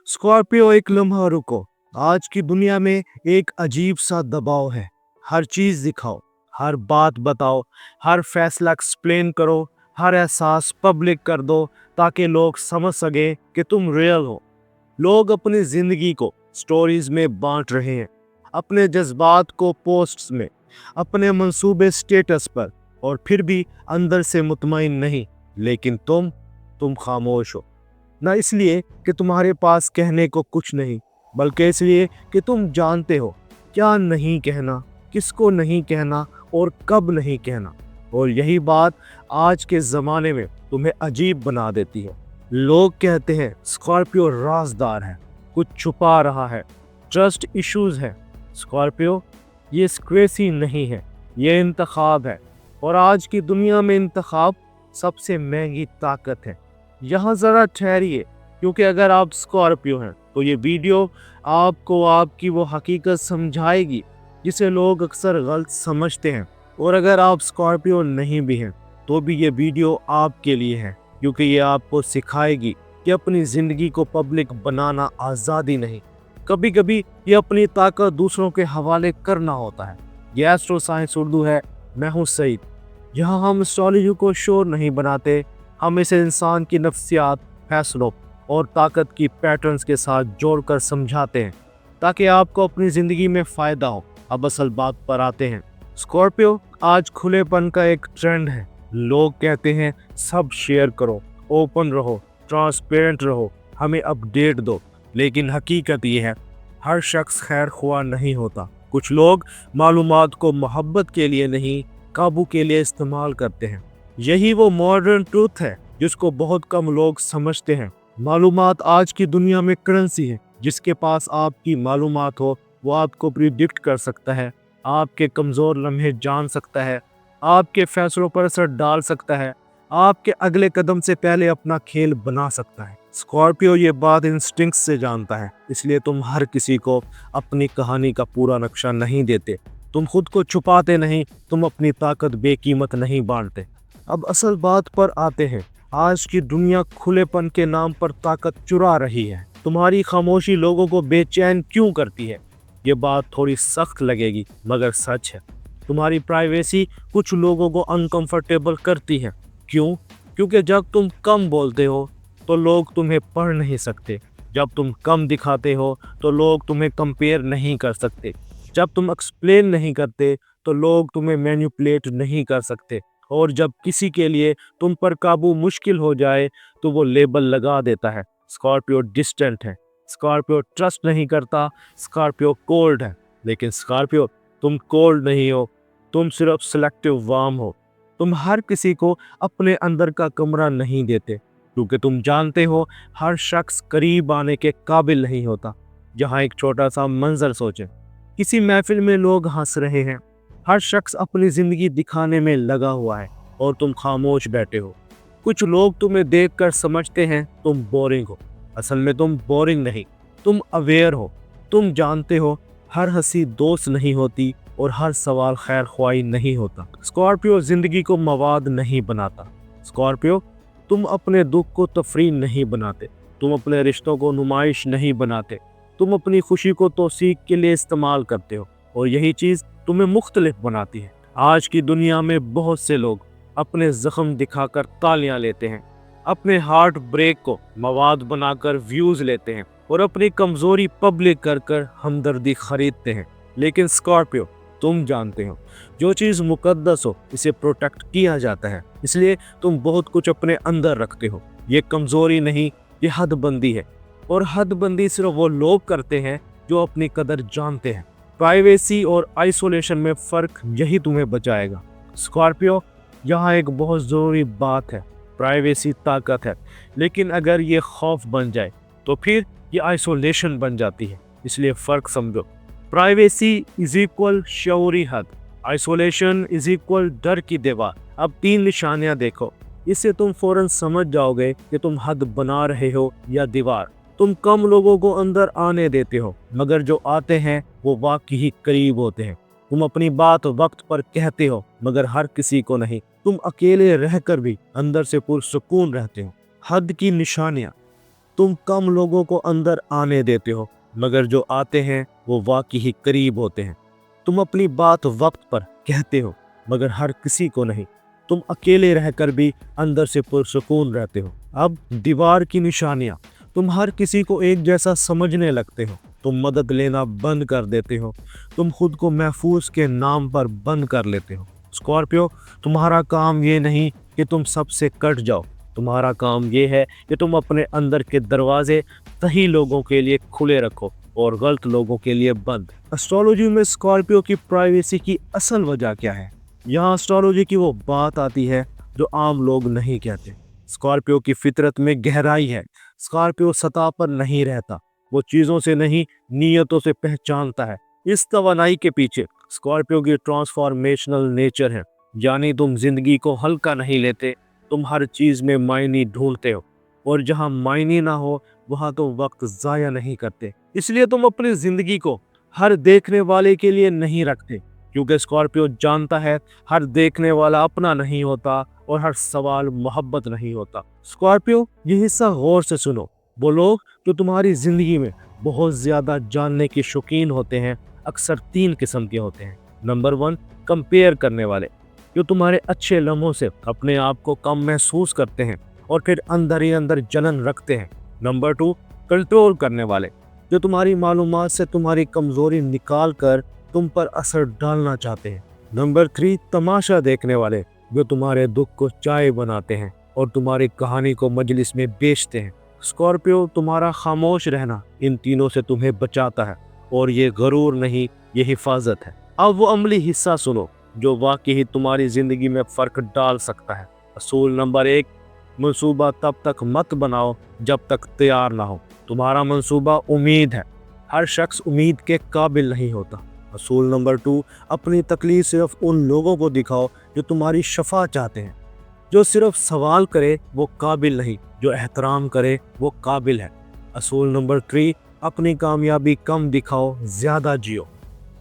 Scorpio, एक लम्हा रुको। आज की दुनिया में एक अजीब सा दबाव है। हर चीज दिखाओ, हर बात बताओ, हर फैसला एक्सप्लेन करो, हर एहसास पब्लिक कर दो ताकि लोग समझ सके कि तुम रियल हो। लोग अपनी जिंदगी को स्टोरीज में बांट रहे हैं, अपने जज्बात को पोस्ट्स में, अपने मंसूबे स्टेटस पर, और फिर भी अंदर से मुतमईन नहीं। लेकिन तुम खामोश हो, ना इसलिए कि तुम्हारे पास कहने को कुछ नहीं, बल्कि इसलिए कि तुम जानते हो क्या नहीं कहना, किसको नहीं कहना और कब नहीं कहना। और यही बात आज के ज़माने में तुम्हें अजीब बना देती है। लोग कहते हैं स्कॉर्पियो राजदार है, कुछ छुपा रहा है, ट्रस्ट इश्यूज है। स्कॉर्पियो, ये स्क्रेसी नहीं है, ये इंतखाब है। और आज की दुनिया में इंतखाब सबसे महंगी ताकत है। यहाँ ज़रा ठहरिए, क्योंकि अगर आप स्कॉर्पियो हैं तो ये वीडियो आपको आपकी वो हकीकत समझाएगी जिसे लोग अक्सर गलत समझते हैं। और अगर आप स्कॉर्पियो नहीं भी हैं तो भी ये वीडियो आपके लिए है, क्योंकि ये आपको सिखाएगी कि अपनी ज़िंदगी को पब्लिक बनाना आज़ादी नहीं, कभी कभी ये अपनी ताकत दूसरों के हवाले करना होता है। ये एस्ट्रो साइंस उर्दू है, मैं हूँ सईद। यहाँ हम एस्ट्रोलॉजी को शोर नहीं बनाते, हम इसे इंसान की नफ्सियात, फैसलों और ताकत की पैटर्न्स के साथ जोड़कर समझाते हैं ताकि आपको अपनी ज़िंदगी में फ़ायदा हो। अब असल बात पर आते हैं। स्कॉर्पियो, आज खुलेपन का एक ट्रेंड है। लोग कहते हैं सब शेयर करो, ओपन रहो, ट्रांसपेरेंट रहो, हमें अपडेट दो। लेकिन हकीकत ये है, हर शख्स खैर ख्वाह नहीं होता। कुछ लोग मालूमात को मोहब्बत के लिए नहीं, काबू के लिए इस्तेमाल करते हैं। यही वो मॉडर्न ट्रूथ है जिसको बहुत कम लोग समझते हैं। मालूमात आज की दुनिया में करेंसी है। जिसके पास आपकी मालूमात हो वो आपको प्रिडिक्ट कर सकता है, आपके कमज़ोर लम्हे जान सकता है, आपके फैसलों पर असर डाल सकता है, आपके अगले कदम से पहले अपना खेल बना सकता है। स्कॉर्पियो ये बात इंस्टिंक्ट से जानता है, इसलिए तुम हर किसी को अपनी कहानी का पूरा नक्शा नहीं देते, तुम खुद को छुपाते नहीं, तुम अपनी ताकत बेकीमत नहीं बांटते। अब असल बात पर आते हैं। आज की दुनिया खुलेपन के नाम पर ताकत चुरा रही है। तुम्हारी खामोशी लोगों को बेचैन क्यों करती है? ये बात थोड़ी सख्त लगेगी मगर सच है। तुम्हारी प्राइवेसी कुछ लोगों को अनकंफर्टेबल करती है। क्यों? क्योंकि जब तुम कम बोलते हो तो लोग तुम्हें पढ़ नहीं सकते, जब तुम कम दिखाते हो तो लोग तुम्हें कंपेयर नहीं कर सकते, जब तुम एक्सप्लेन नहीं करते तो लोग तुम्हें मैनिपुलेट नहीं कर सकते, और जब किसी के लिए तुम पर काबू मुश्किल हो जाए तो वो लेबल लगा देता है। स्कॉर्पियो डिस्टेंट है, स्कॉर्पियो ट्रस्ट नहीं करता, स्कॉर्पियो कोल्ड है। लेकिन स्कॉर्पियो, तुम कोल्ड नहीं हो, तुम सिर्फ सिलेक्टिव वार्म हो। तुम हर किसी को अपने अंदर का कमरा नहीं देते, क्योंकि तुम जानते हो हर शख्स करीब आने के काबिल नहीं होता। जहाँ एक छोटा सा मंजर सोचें, किसी महफिल में लोग हंस रहे हैं, हर शख्स अपनी ज़िंदगी दिखाने में लगा हुआ है और तुम खामोश बैठे हो। कुछ लोग तुम्हें देखकर समझते हैं तुम बोरिंग हो। असल में तुम बोरिंग नहीं, तुम अवेयर हो। तुम जानते हो हर हंसी दोस्त नहीं होती और हर सवाल खैर ख्वाही नहीं होता। स्कॉर्पियो ज़िंदगी को मवाद नहीं बनाता। स्कॉर्पियो, तुम अपने दुख को तफरीह नहीं बनाते, तुम अपने रिश्तों को नुमाइश नहीं बनाते, तुम अपनी खुशी को तौसीक के लिए इस्तेमाल करते हो, और यही चीज़ तुम्हें मुख्तलिफ बनाती है। आज की दुनिया में बहुत से लोग अपने जख्म दिखाकर तालियां लेते हैं, अपने हार्ट ब्रेक को मवाद बनाकर व्यूज़ लेते हैं, और अपनी कमज़ोरी पब्लिक कर कर हमदर्दी खरीदते हैं। लेकिन स्कॉर्पियो, तुम जानते हो जो चीज़ मुकद्दस हो इसे प्रोटेक्ट किया जाता है, इसलिए तुम बहुत कुछ अपने अंदर रखते हो। ये कमज़ोरी नहीं, ये हदबंदी है, और हदबंदी सिर्फ वो लोग करते हैं जो अपनी कदर जानते हैं। प्राइवेसी और आइसोलेशन में फ़र्क यही तुम्हें बचाएगा। स्कॉर्पियो, यहाँ एक बहुत ज़रूरी बात है, प्राइवेसी ताकत है, लेकिन अगर ये खौफ बन जाए तो फिर ये आइसोलेशन बन जाती है। इसलिए फ़र्क समझो। प्राइवेसी इज इक्वल शऊरी हद, आइसोलेशन इज इक्वल डर की दीवार। अब 3 निशानियाँ देखो, इससे तुम फ़ौरन समझ जाओगे कि तुम हद बना रहे हो या दीवार। तुम कम लोगों को अंदर आने देते हो, मगर जो आते हैं वो वाकई ही करीब होते हैं। तुम अपनी बात वक्त पर कहते हो, मगर हर किसी को नहीं। तुम अकेले रहकर भी अंदर से पुरसुकून रहते हो। हद की निशानियाँ, तुम कम लोगों को अंदर आने देते हो, मगर जो आते हैं वो वाकई ही करीब होते हैं। तुम अपनी बात वक्त पर कहते हो, मगर हर किसी को नहीं। तुम अकेले रहकर भी अंदर से पुरसुकून रहते हो। अब दीवार की निशानियां, तुम हर किसी को एक जैसा समझने लगते हो। तुम मदद लेना बंद कर देते हो। तुम खुद को महफूज के नाम पर बंद कर लेते हो। स्कॉर्पियो, तुम्हारा काम ये नहीं कि तुम सबसे कट जाओ, तुम्हारा काम ये है कि तुम अपने अंदर के दरवाजे सही लोगों के लिए खुले रखो और गलत लोगों के लिए बंद। एस्ट्रोलॉजी में स्कॉर्पियो की प्राइवेसी की असल वजह क्या है? यहाँ एस्ट्रोलॉजी की वो बात आती है जो आम लोग नहीं कहते। स्कॉर्पियो की फितरत में गहराई है। स्कॉर्पियो सतह पर नहीं रहता, वो चीज़ों से नहीं नीयतों से पहचानता है। इस तवानाई के पीछे स्कॉर्पियो की ट्रांसफॉर्मेशनल नेचर है। यानी तुम जिंदगी को हल्का नहीं लेते, तुम हर चीज़ में मायने ढूंढते हो, और जहाँ मायने ना हो वहाँ तो वक्त ज़ाया नहीं करते। इसलिए तुम अपनी ज़िंदगी को हर देखने वाले के लिए नहीं रखते, क्योंकि स्कॉर्पियो जानता है हर देखने वाला अपना नहीं होता और हर सवाल मोहब्बत नहीं होता। स्कॉर्पियो, ये हिस्सा गौर से सुनो। वो लोग जो तुम्हारी ज़िंदगी में बहुत ज़्यादा जानने के शौकीन होते हैं अक्सर 3 किस्म के होते हैं। नंबर 1, कंपेयर करने वाले, जो तुम्हारे अच्छे लम्हों से अपने आप को कम महसूस करते हैं और फिर अंदर ही अंदर जलन रखते हैं। नंबर 2, कंट्रोल करने वाले, जो तुम्हारी मालूमात से तुम्हारी कमज़ोरी निकाल कर तुम पर असर डालना चाहते हैं। नंबर 3, तमाशा देखने वाले, जो तुम्हारे दुख को चाय बनाते हैं और तुम्हारी कहानी को मजलिस में बेचते हैं। स्कॉर्पियो, तुम्हारा खामोश रहना इन तीनों से तुम्हें बचाता है, और ये गरूर नहीं, ये हिफाजत है। अब वो अमली हिस्सा सुनो जो वाकई ही तुम्हारी ज़िंदगी में फ़र्क डाल सकता है। असूल नंबर 1, मंसूबा तब तक मत बनाओ जब तक तैयार ना हो। तुम्हारा मंसूबा उम्मीद है, हर शख्स उम्मीद के काबिल नहीं होता। असूल नंबर 2, अपनी तकलीफ सिर्फ उन लोगों को दिखाओ जो तुम्हारी शफा चाहते हैं। जो सिर्फ सवाल करे वो काबिल नहीं, जो एहतराम करे वो काबिल है। असूल नंबर 3, अपनी कामयाबी कम दिखाओ, ज़्यादा जियो।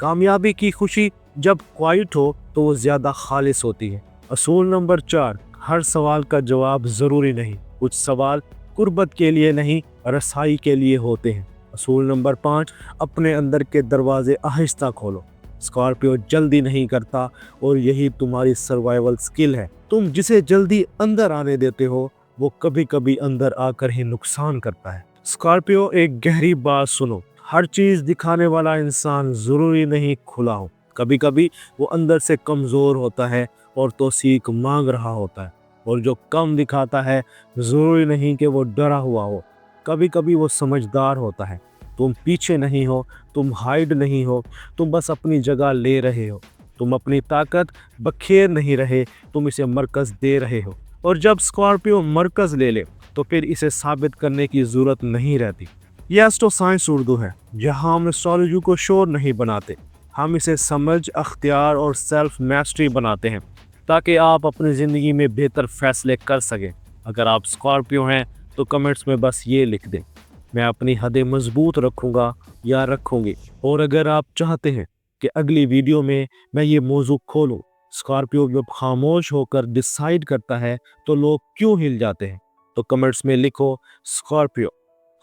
कामयाबी की खुशी जब क्वाइट हो तो वो ज़्यादा खालिस होती है। असूल नंबर 4, हर सवाल का जवाब ज़रूरी नहीं। कुछ सवाल कुर्बत के लिए नहीं, रसाई के लिए होते हैं। असूल नंबर 5, अपने अंदर के दरवाजे आहिस्ता खोलो। स्कॉर्पियो जल्दी नहीं करता, और यही तुम्हारी सर्वाइवल स्किल है। तुम जिसे जल्दी अंदर आने देते हो वो कभी कभी अंदर आकर ही नुकसान करता है। स्कॉर्पियो, एक गहरी बात सुनो, हर चीज़ दिखाने वाला इंसान ज़रूरी नहीं खुला हो। कभी कभी वो अंदर से कमज़ोर होता है और तौसीक मांग रहा होता है, और जो कम दिखाता है ज़रूरी नहीं कि वो डरा हुआ हो। कभी कभी वो समझदार होता है। तुम पीछे नहीं हो, तुम हाइड नहीं हो, तुम बस अपनी जगह ले रहे हो। तुम अपनी ताकत बखेर नहीं रहे, तुम इसे मरकज़ दे रहे हो। और जब स्कॉर्पियो मरकज़ ले ले तो फिर इसे साबित करने की ज़रूरत नहीं रहती। यह एस्ट्रो साइंस उर्दू है, जहाँ हम एस्ट्रोलॉजी को शोर नहीं बनाते, हम इसे समझ, अख्तियार और सेल्फ मैस्ट्री बनाते हैं, ताकि आप अपनी ज़िंदगी में बेहतर फैसले कर सकें। अगर आप स्कॉर्पियो हैं तो कमेंट्स में बस ये लिख दें, मैं अपनी हदें मजबूत रखूँगा या रखूँगी। और अगर आप चाहते हैं कि अगली वीडियो में मैं ये मौजू खोलूँ, स्कॉर्पियो जब खामोश होकर डिसाइड करता है तो लोग क्यों हिल जाते हैं, तो कमेंट्स में लिखो स्कॉर्पियो।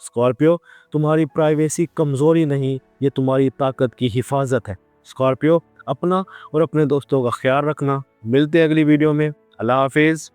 स्कॉर्पियो, तुम्हारी प्राइवेसी कमज़ोरी नहीं, ये तुम्हारी ताकत की हिफाजत है। स्कॉर्पियो, अपना और अपने दोस्तों का ख्याल रखना। मिलते हैं अगली वीडियो में। अल्लाह हाफिज़।